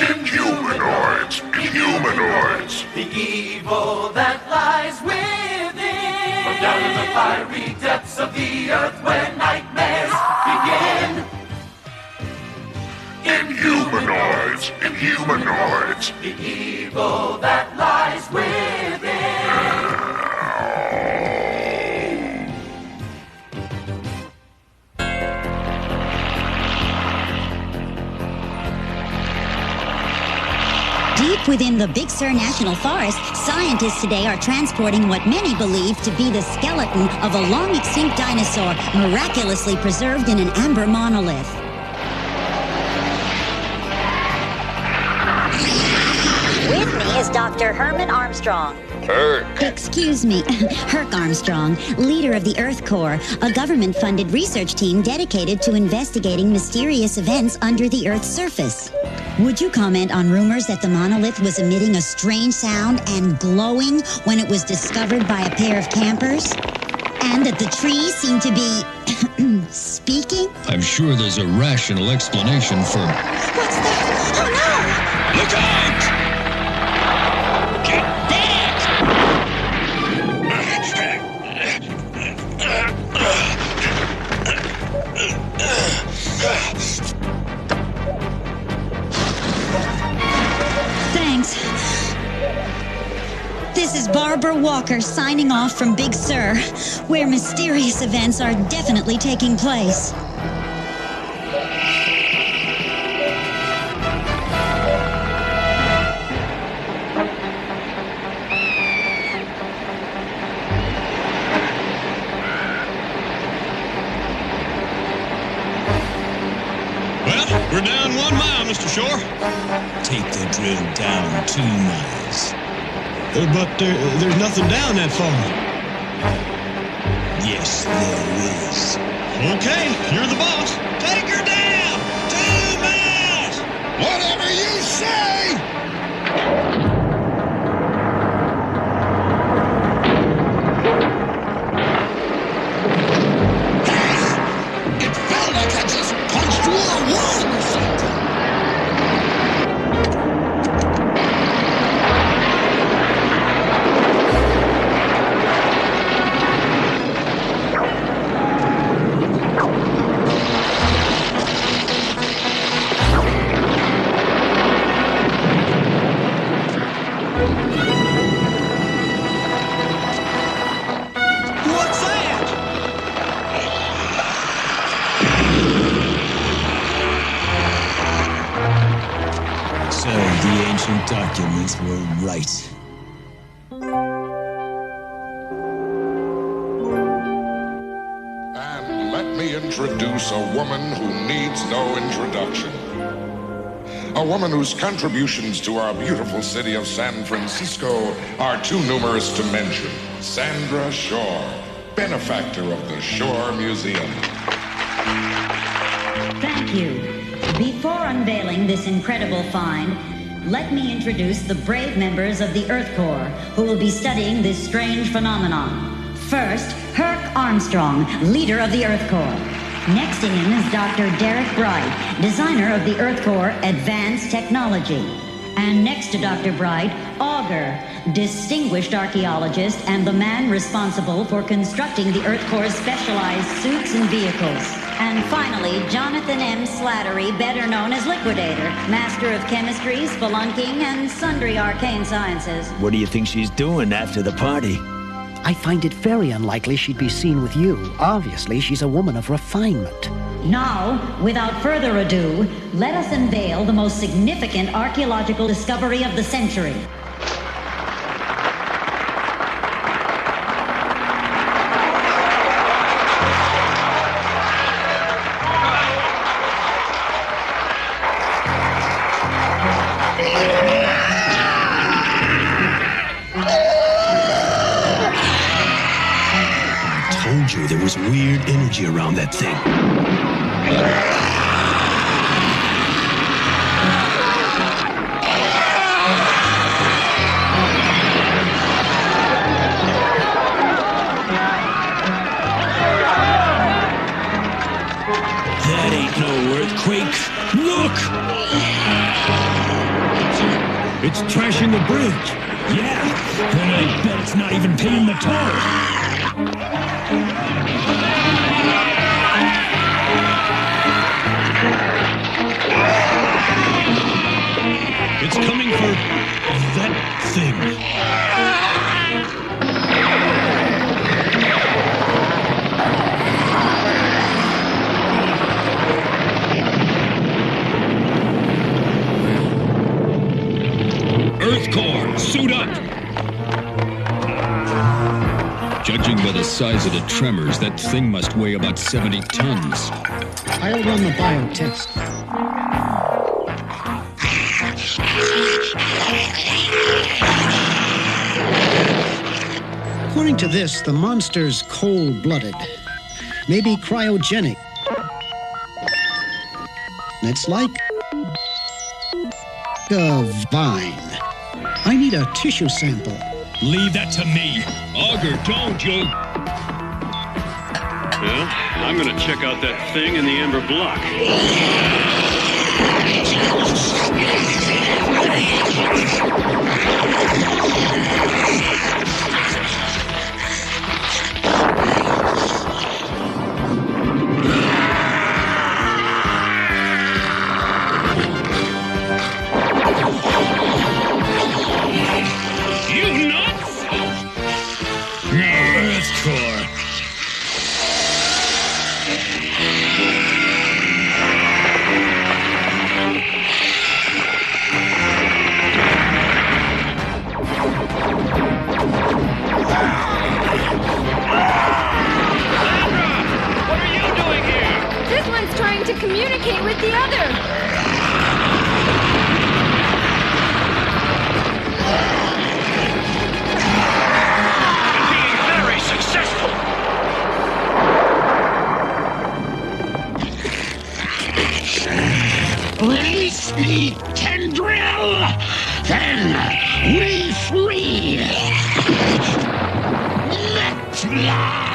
Inhumanoids! Inhumanoids! The evil that lies within. From down in the fiery depths of the earth where nightmares begin. Inhumanoids! Inhumanoids! The evil that lies within. Deep within the Big Sur National Forest, scientists today are transporting what many believe to be the skeleton of a long-extinct dinosaur miraculously preserved in an amber monolith. With me is Dr. Herman Armstrong. Herc! Excuse me, Herc Armstrong, leader of the Earth Corps, a government-funded research team dedicated to investigating mysterious events under the Earth's surface. Would you comment on rumors that the monolith was emitting a strange sound and glowing when it was discovered by a pair of campers? And that the trees seemed to be speaking? I'm sure there's a rational explanation for... What's that? Oh no! Look out! Get back! Thanks. This is Barbara Walker signing off from Big Sur, where mysterious events are definitely taking place. Well, we're down 1 mile, Mr. Shore. Take the drill down 2 miles. But there's nothing down that far. Yes, there is. Okay, you're the boss. Take her down! 2 miles! Whatever you say! It felt like I just punched wall or something! What's that? So the ancient documents were right. And let me introduce a woman who needs no introduction. A woman whose contributions to our beautiful city of San Francisco are too numerous to mention. Sandra Shore, benefactor of the Shore Museum. Thank you. Before unveiling this incredible find, let me introduce the brave members of the Earth Corps who will be studying this strange phenomenon. First, Herc Armstrong, leader of the Earth Corps. Next to him is Dr. Derek Bright, designer of the Earth Corps Advanced Technology. And next to Dr. Bright, Auger, distinguished archaeologist and the man responsible for constructing the Earth Corps' specialized suits and vehicles. And finally, Jonathan M. Slattery, better known as Liquidator, master of chemistry, spelunking, and sundry arcane sciences. What do you think she's doing after the party? I find it very unlikely she'd be seen with you. Obviously, she's a woman of refinement. Now, without further ado, let us unveil the most significant archaeological discovery of the century. Told you there was weird energy around that thing. That ain't no earthquake. Look! It's trashing the bridge. Yeah, and I bet it's not even paying the toll. It's coming for that thing. Earth Core, suit up! Judging by the size of the tremors, that thing must weigh about 70 tons. I'll run the bio test. According to this, the monster's cold-blooded. Maybe cryogenic. It's like a vine. I need a tissue sample. Leave that to me. Augur, don't you? Well, I'm gonna check out that thing in the amber block. You nuts? Earth Core. Trying to communicate with the other. Being very successful. Release the tendril, then we free. Let's fly.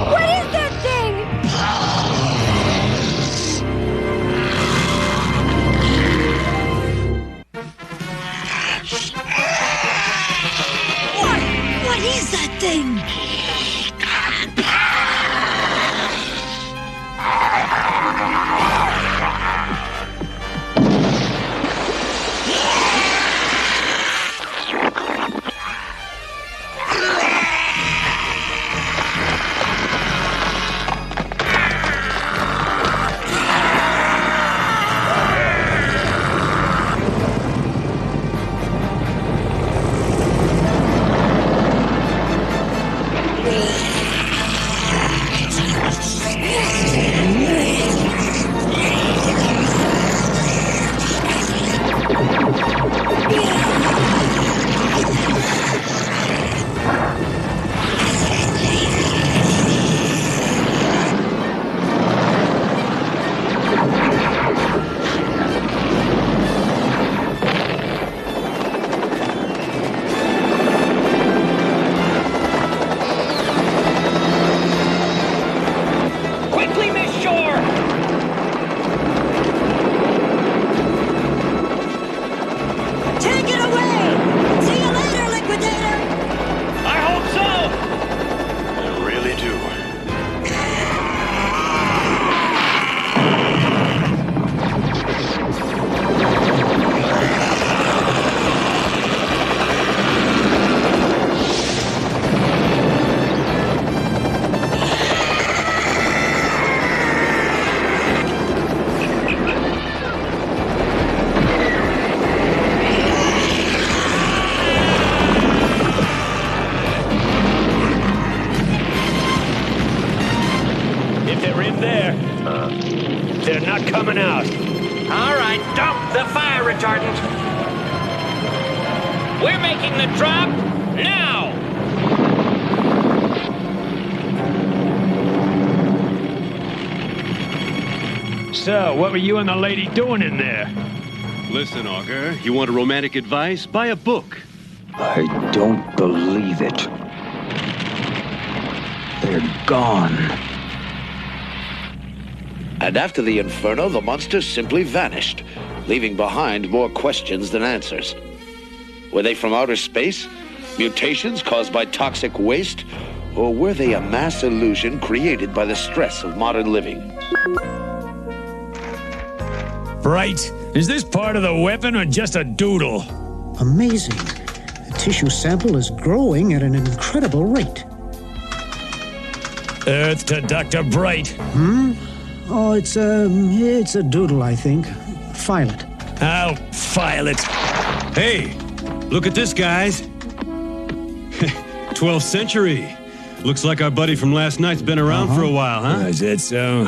What is that thing? What is that thing? They're not coming out. All right, dump the fire retardant. We're making the drop now. So, what were you and the lady doing in there? Listen, Augur, you want a romantic advice? Buy a book. I don't believe it. They're gone. And after the inferno, the monsters simply vanished, leaving behind more questions than answers. Were they from outer space? Mutations caused by toxic waste? Or were they a mass illusion created by the stress of modern living? Bright, is this part of the weapon or just a doodle? Amazing. The tissue sample is growing at an incredible rate. Earth to Dr. Bright. Oh, it's a doodle, I think. File it. I'll file it. Hey, look at this, guys. 12th century. Looks like our buddy from last night's been around for a while, huh? Is it so?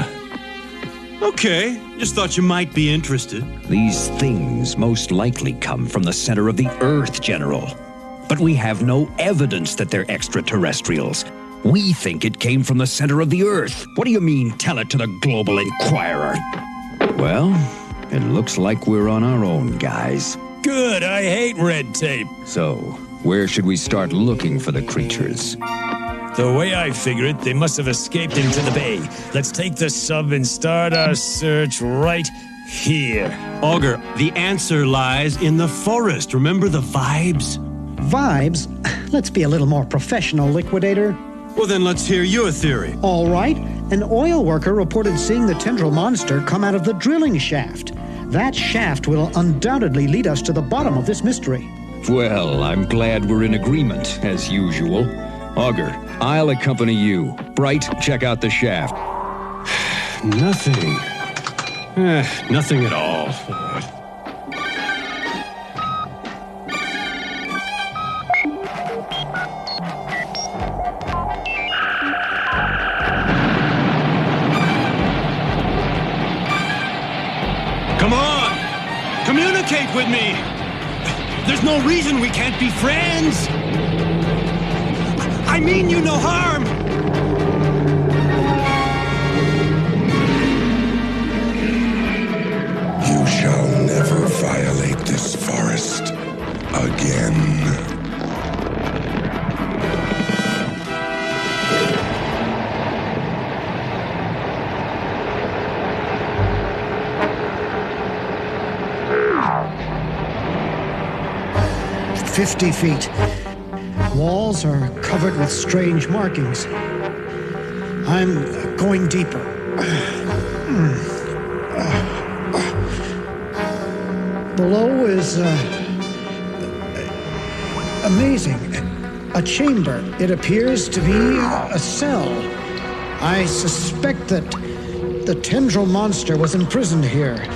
Okay, just thought you might be interested. These things most likely come from the center of the Earth, General. But we have no evidence that they're extraterrestrials. We think it came from the center of the Earth. What do you mean, tell it to the Global Inquirer? Well, it looks like we're on our own, guys. Good, I hate red tape. So, where should we start looking for the creatures? The way I figure it, they must have escaped into the bay. Let's take the sub and start our search right here. Augur, the answer lies in the forest. Remember the vibes? Vibes? Let's be a little more professional, Liquidator. Well, then let's hear your theory. All right. An oil worker reported seeing the tendril monster come out of the drilling shaft. That shaft will undoubtedly lead us to the bottom of this mystery. Well, I'm glad we're in agreement, as usual. Augur, I'll accompany you. Bright, check out the shaft. Nothing. Nothing at all. Come on! Communicate with me! There's no reason we can't be friends! I mean you no harm! You shall never violate this forest again. "50 feet. Walls are covered with strange markings. I'm going deeper. Below is amazing. A chamber. It appears to be a cell. I suspect that the tendril monster was imprisoned here.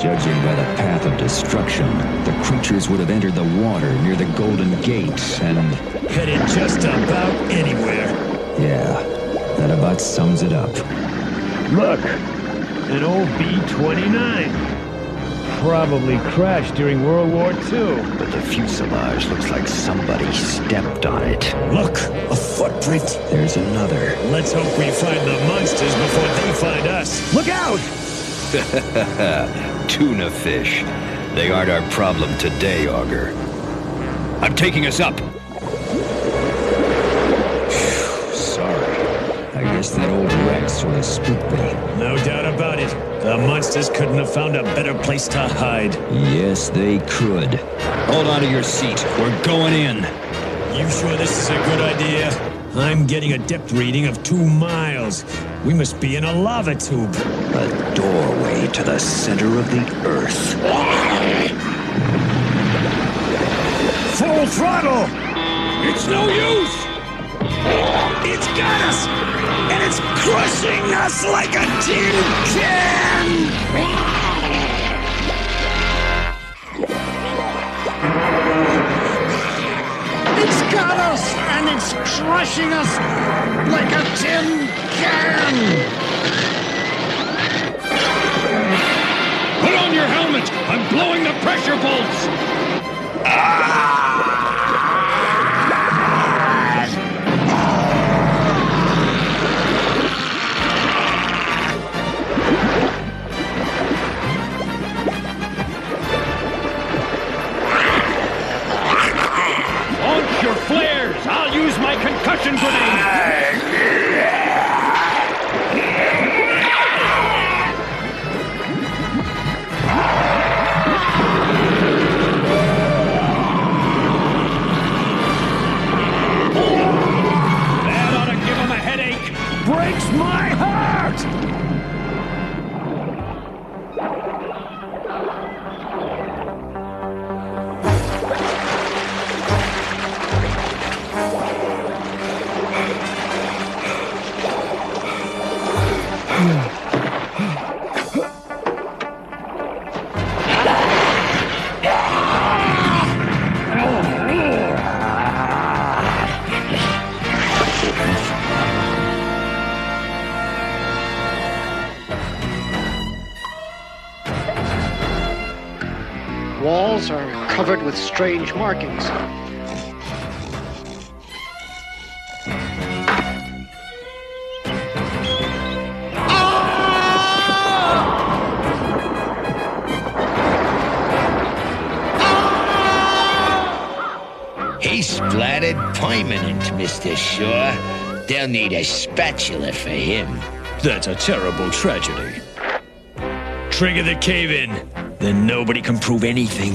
Judging by the path of destruction, the creatures would have entered the water near the Golden Gate and... headed just about anywhere. Yeah, that about sums it up. Look, an old B-29. Probably crashed during World War II. But the fuselage looks like somebody stepped on it. Look, a footprint. There's another. Let's hope we find the monsters before they find us. Look out! Tuna fish. They aren't our problem today, Augur. I'm taking us up. Sorry. I guess that old wreck sort of spooked me. No doubt about it. The monsters couldn't have found a better place to hide. Yes, they could. Hold on to your seat. We're going in. You sure this is a good idea? I'm getting a depth reading of 2 miles. We must be in a lava tube. A doorway to the center of the Earth. Full throttle! It's no use! It's got us! And it's crushing us like a tin can! It's got us, and it's crushing us like a tin can! Put on your helmet! I'm blowing the pressure bolts! Launch your flares! I'll use my concussion grenade! That ought to give him a headache! Breaks my heart! Walls are covered with strange markings. He splattered permanent, Mr. Shaw. They'll need a spatula for him. That's a terrible tragedy. Trigger the cave-in. Then nobody can prove anything.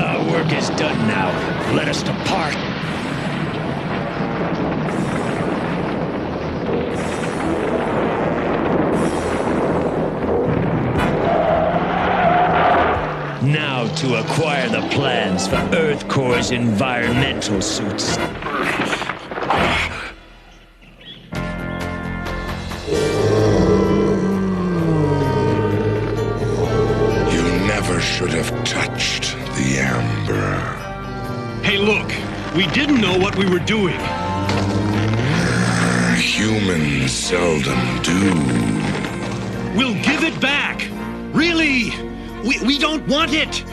Our work is done now. Let us depart. Now to acquire the plans for Earth Core's environmental suits. Should have touched the amber. Hey, look, we didn't know what we were doing. Humans seldom do. We'll give it back. Really, we don't want it.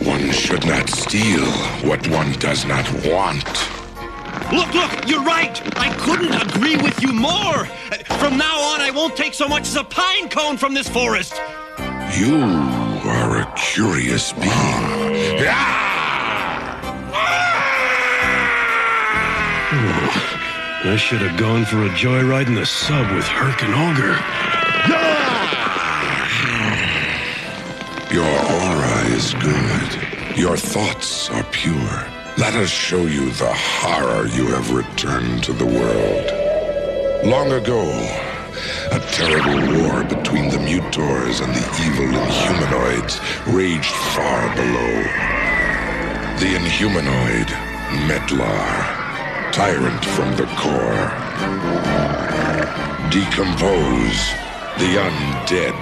One should not steal what one does not want. Look, you're right. I couldn't agree with you more. From now on, I won't take so much as a pine cone from this forest. You are a curious being. I should have gone for a joyride in the sub with Herc and Augur. Your aura is good. Your thoughts are pure. Let us show you the horror you have returned to the world. Long ago, a terrible war between the Mutors and the evil inhumanoids raged far below. The inhumanoid, Metlar, tyrant from the core. Decompose, the undead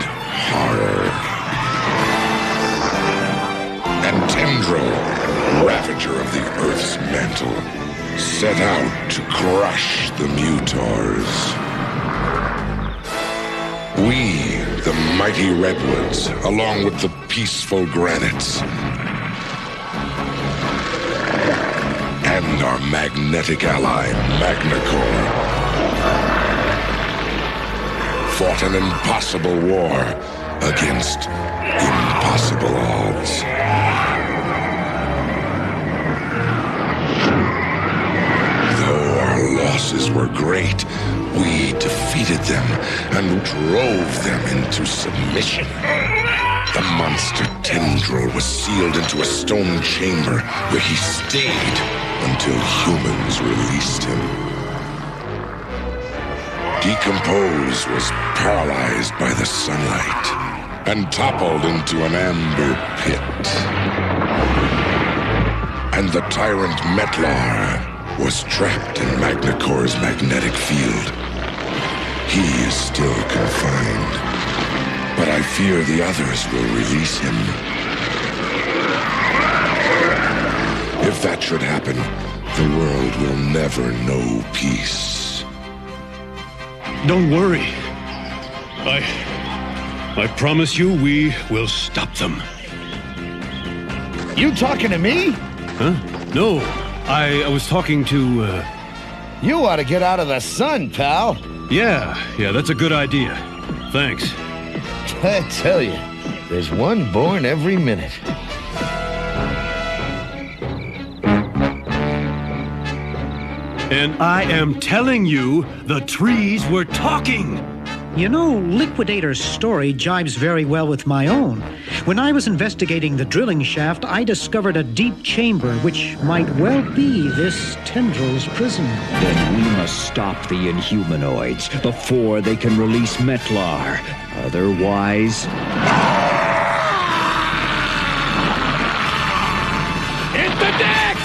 horror. And Tendril, ravager of the Earth's mantle, set out to crush the Mutors. We, the mighty redwoods, along with the peaceful granites, and our magnetic ally, Magnacore, fought an impossible war against impossible odds. Though our losses were great, we defeated them and drove them into submission. The monster Tendril was sealed into a stone chamber where he stayed until humans released him. Decompose was paralyzed by the sunlight and toppled into an amber pit. And the tyrant Metlar was trapped in Magnacore's magnetic field. He is still confined, but I fear the others will release him. If that should happen, the world will never know peace. Don't worry. I promise you we will stop them. You talking to me? Huh? No, I was talking to, You ought to get out of the sun, pal. Yeah, that's a good idea. Thanks. I tell you, there's one born every minute. And I am telling you, the trees were talking. You know, Liquidator's story jibes very well with my own. When I was investigating the drilling shaft, I discovered a deep chamber which might well be this tendril's prison. Then we must stop the inhumanoids before they can release Metlar. Otherwise... Hit the deck!